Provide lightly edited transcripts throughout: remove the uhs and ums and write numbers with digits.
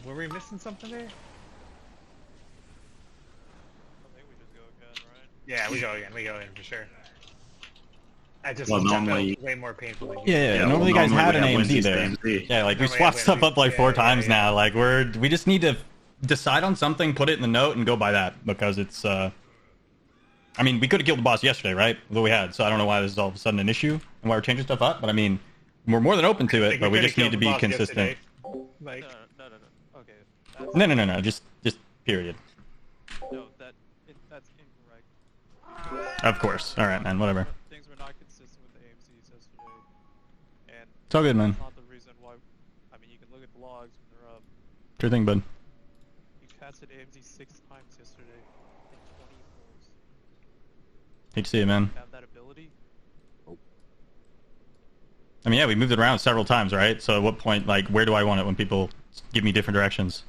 Were we missing something there? I think we just go again, right? Yeah, we go again. We go in for sure. I just Well, that normally- felt way more painful than Yeah, Yeah, normally you well, guys had an normally we have AMZ Wendy's there. AMZ. Yeah, like we Normally swapped have stuff up like Wendy's. 4 Yeah, times yeah. now. Like we just need to decide on something, put it in the note, and go by that because it's. I mean, we could have killed the boss yesterday, right? What we had, so I don't know why this is all of a sudden an issue and why we're changing stuff up. But I mean, we're more than open to it, but we just need to be consistent. Like, No. Okay. That's, No. Just period. no, that's incorrect. Of course. All right, man. Whatever. Things were not consistent with the AMCs yesterday, and It's all good, man. that's not the reason why. I mean, you can look at the logs when they're up. Sure thing, bud. You casted AMC 6 times yesterday in 20 rolls. Hate to see it, man. You have that ability? I mean, yeah, we moved it around several times, right? So at what point, like, where do I want it when people give me different directions?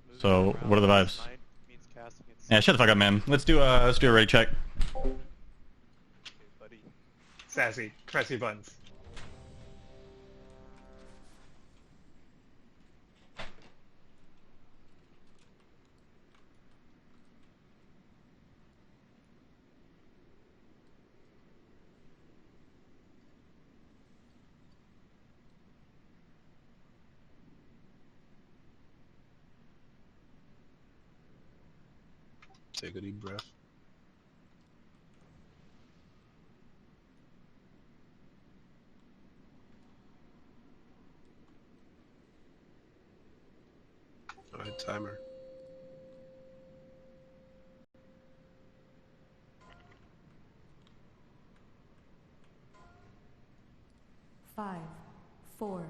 Moving So, around what are the last vibes? night means casting it Yeah, shut the fuck up, man. Let's do a ready check. Okay, buddy. sassy. Press your buttons. Take a deep breath. Alright, timer. Five, 4,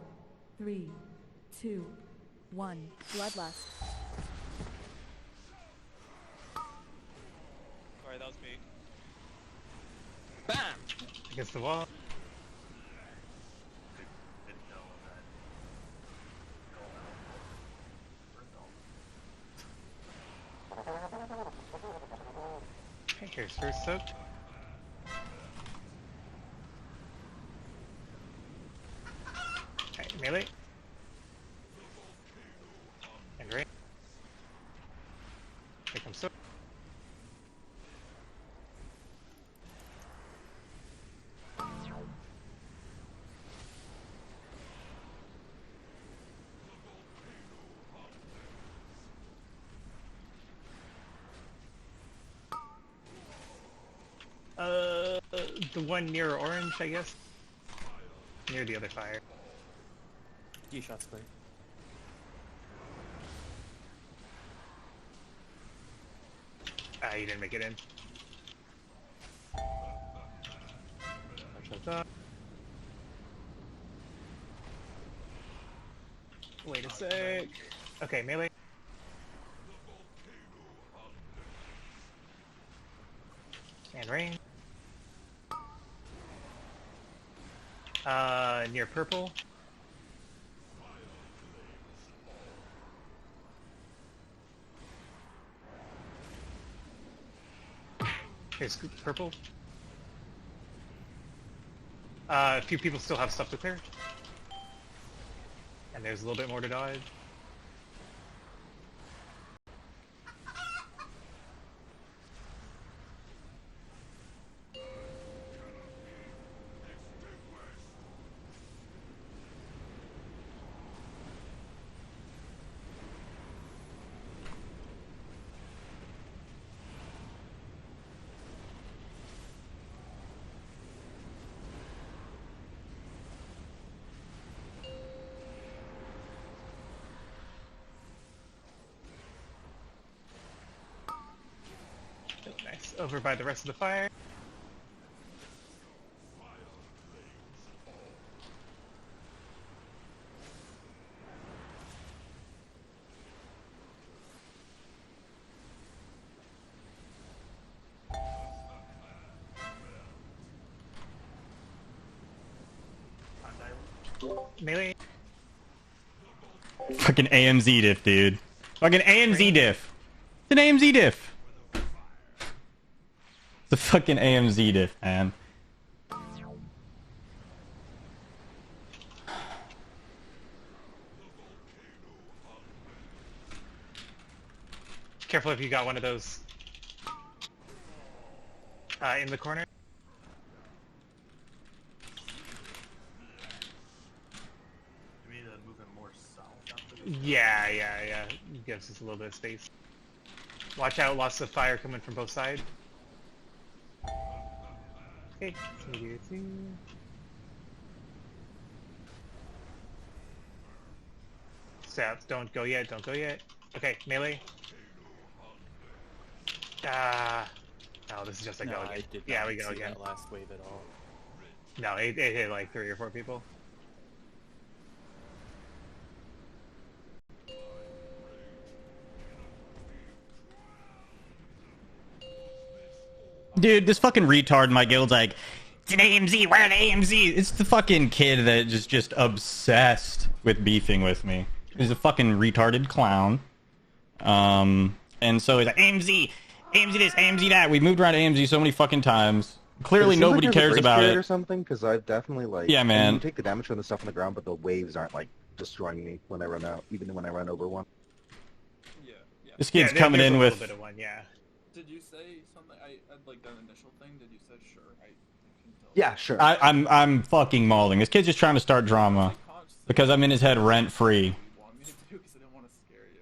3, 2, 1. Bloodlust. Sorry, that was me. Against the wall. Okay, here's first soak. Okay, melee. And range. Here comes soak. The one near orange, I guess. Near the other fire. D shots clear. Ah, you didn't make it in. Wait a sec. Okay, melee. And range. Near purple. Here's purple. A few people still have stuff to clear. And there's a little bit more to dodge. Nice. Over by the rest of the fire. Melee. Fucking AMZ diff, dude. Fucking AMZ diff. It's an AMZ diff. It's a fucking AMZ diff, man. Careful if you got one of those in the corner. You mean moving more south after this? Yeah. Gives us a little bit of space. Watch out, lots of fire coming from both sides. Okay, Steps, don't go yet, don't go yet. Okay, melee. Oh, this is just a No, go I again. did Yeah, not we go see again. that last wave at all. No, it hit like 3 or 4 people. Dude, this fucking retard in my guild's like, it's an AMZ, we're an AMZ. It's the fucking kid that is just obsessed with beefing with me. He's a fucking retarded clown. And so he's like, AMZ, AMZ this, AMZ that. We've moved around AMZ so many fucking times. Clearly It seems nobody like there's a cares grace about period it. or something, because I've definitely like. Yeah, I mean, man. you take the damage from the stuff on the ground, but the waves aren't like destroying me when I run out, even when I run over one. Yeah. This kid's Yeah, coming there's in a with... little bit of one, yeah. Did you say something? I like that initial thing. Did you say sure? I can tell. Yeah, sure. I'm fucking mauling. This kid's just trying to start drama. Because I'm in his head rent-free. You want me to do because I didn't want to scare you.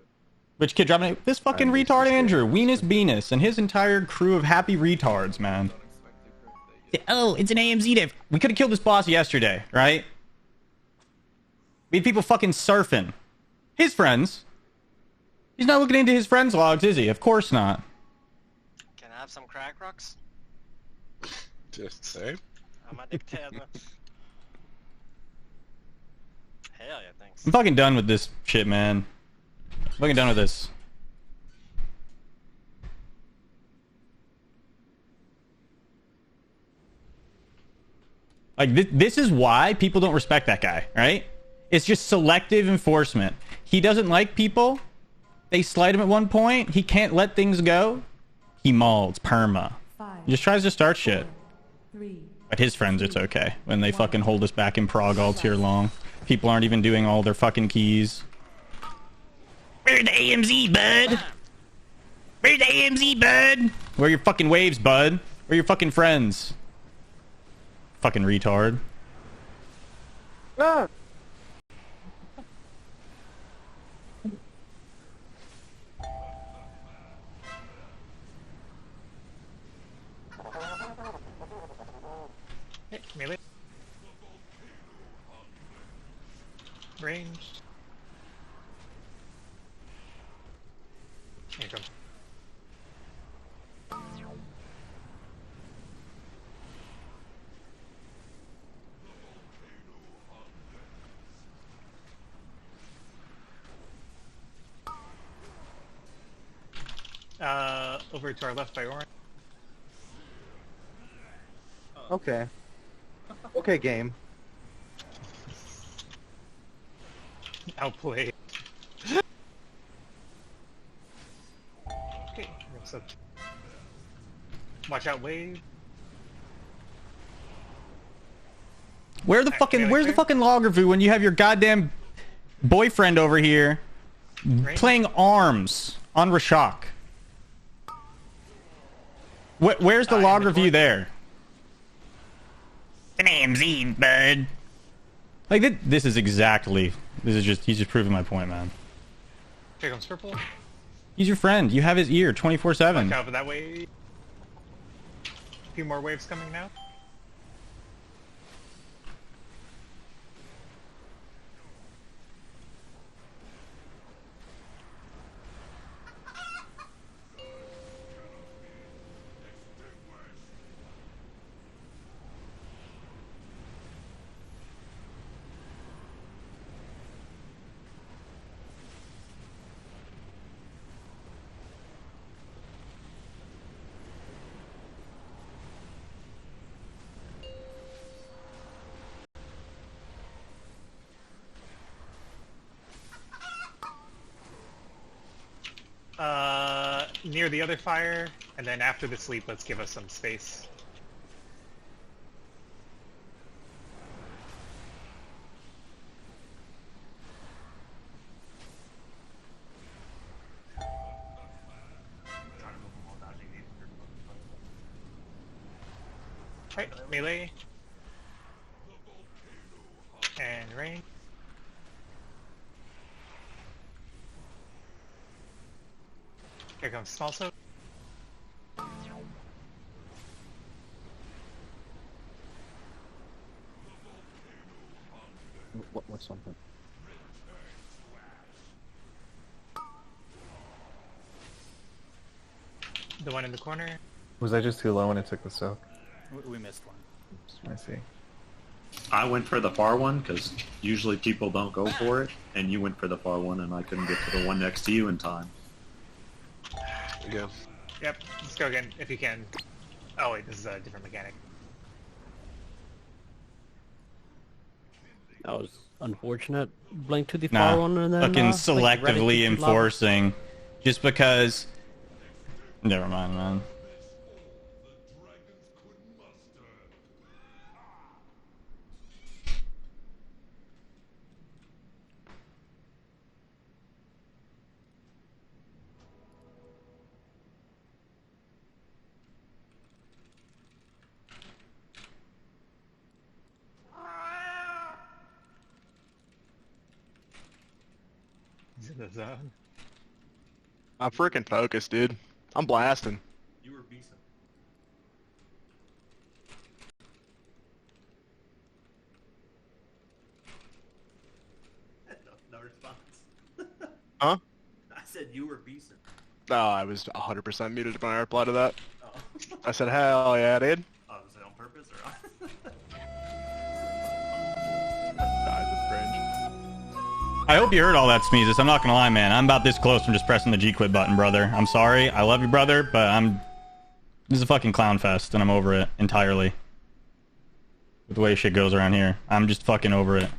Which kid dropping it? This fucking I'm retard scared. Andrew, Weenus Beanus, and his entire crew of happy retards, man. Don't expect to crit that you. Oh, it's an AMZ div. We could have killed this boss yesterday, right? We had people fucking surfing. His friends. He's not looking into his friends' logs, is he? Of course not. Can I have some crack rocks? Just say. I'm addicted. Hell yeah, thanks. I'm fucking done with this shit, man. I'm fucking done with this. Like, this is why people don't respect that guy, right? It's just selective enforcement. He doesn't like people. They slide him at one point. He can't let things go. He mauls perma. 5, He just tries to start shit. 3, But his friends, it's okay. When they fucking hold us back in Prague all tier long. People aren't even doing all their fucking keys. Where's the AMZ, bud? Where's the AMZ, bud? Where are your fucking waves, bud? Where are your fucking friends? Fucking retard. Ah! Hey, melee. Range. Here you come. Over to our left by orange. Okay. Okay, game. Outplay. Okay, so watch out, wave. Where's the fucking Loggervoo when you have your goddamn boyfriend over here playing ARMS on Rashok? Where's the log review there? An AMZ, bud. Like, this is exactly... he's just proving my point, man. Here comes purple. He's your friend. You have his ear 24/7. Watch out for that wave. A few more waves coming now. Near the other fire, and then after the sleep, let's give us some space. Right, melee. And range. Here comes small soap. What's something? The one in the corner. Was I just too low when it took the soak? We missed one. I see. I went for the far one because usually people don't go for it, and you went for the far one, and I couldn't get to the one next to you in time. Again. Yep, let's go again if you can. Oh wait, this is a different mechanic. That was unfortunate. Blink to the Nah, far one and then fucking like, selectively ready to lava. enforcing. Just because... Never mind, man. He's in the zone. I'm freaking focused, dude. I'm blasting. You were beasting. No response. Huh? I said you were beasting. Oh, I was 100% muted when I replied to that. Oh. I said, hell yeah, dude. Oh, was it on purpose or? I hope you heard all that, Smeezus. I'm not gonna lie, man. I'm about this close from just pressing the G-quit button, brother. I'm sorry. I love you, brother, but this is a fucking clown fest, and I'm over it entirely. With the way shit goes around here. I'm just fucking over it.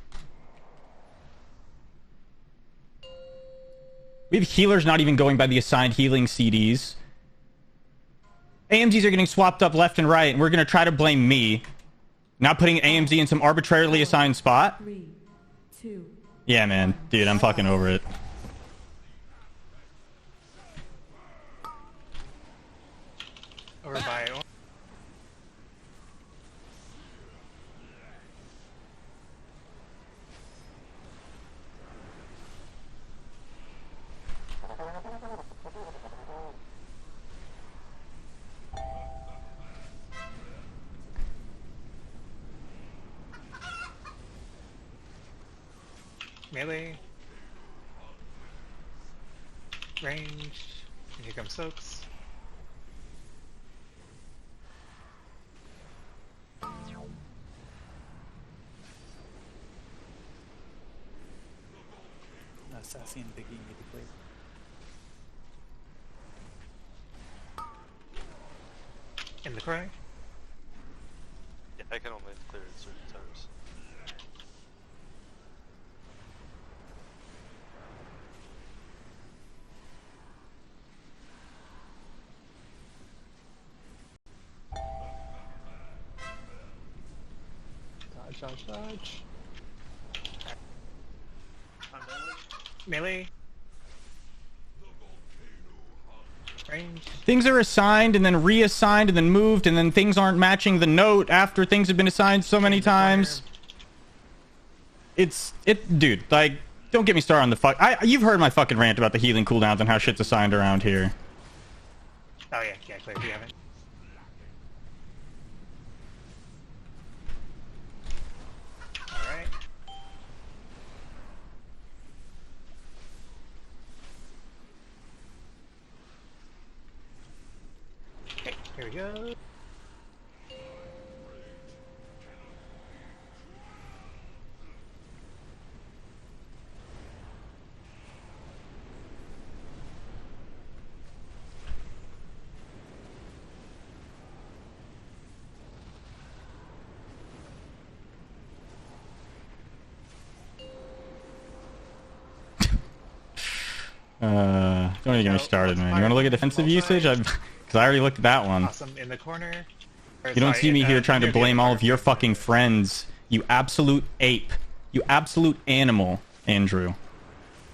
We have healers not even going by the assigned healing CDs. AMZs are getting swapped up left and right, and we're gonna try to blame me. Not putting AMZ in some arbitrarily assigned spot. 3, 2, Yeah, man. Dude, I'm fucking over it. Over by. Melee. Range. And here comes soaks. Sassy and Biggie need to clear. In the cry. Yeah, I can only clear it certain times. Dodge, dodge, dodge. Melee. Range. Things are assigned and then reassigned and then moved, and then things aren't matching the note after things have been assigned so many times. Dude, like, don't get me started on the you've heard my fucking rant about the healing cooldowns and how shit's assigned around here. Oh yeah, clear. You haven't. Alright. Okay, here we go. Don't even get me started, man. You want to look at defensive usage? Because I already looked at that one. Awesome in the corner. You don't see me here trying to blame all of your fucking friends. You absolute ape. You absolute animal, Andrew. You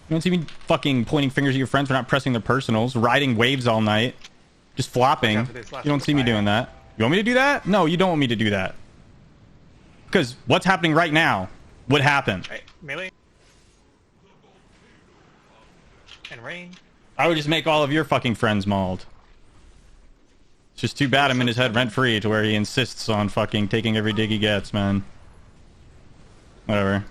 don't see me fucking pointing fingers at your friends for not pressing their personals, riding waves all night, just flopping. You don't see me doing that. You want me to do that? No, you don't want me to do that. Because what's happening right now would happen. Right, melee. And rain. I would just make all of your fucking friends mauled. It's just too bad I'm in his head rent-free to where he insists on fucking taking every dig he gets, man. Whatever.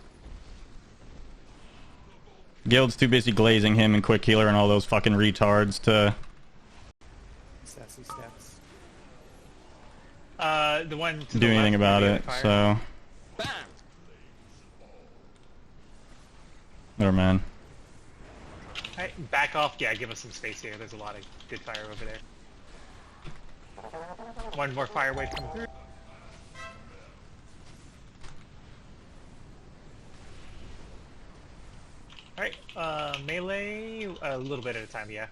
Guild's too busy glazing him and Quick Healer and all those fucking retards to... Sassy stats. The one to do the anything left, about the it, fire. so... Never mind. Alright, back off. Yeah, give us some space here. There's a lot of good fire over there. One more fire wave coming through. Alright, melee, a little bit at a time, yeah.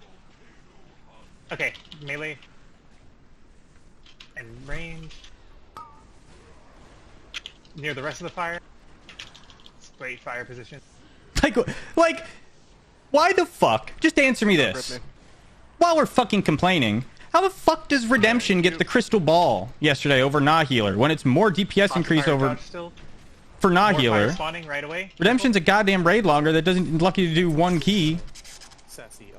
Okay, melee. And range. Near the rest of the fire. Great fire position. Like, why the fuck? Just answer me this. While we're fucking complaining, how the fuck does Redemption get the crystal ball yesterday over Nah Healer when it's more DPS increase over for Nah Healer? Spawning right away. Redemption's a goddamn raid longer that doesn't lucky to do one key. Sassy,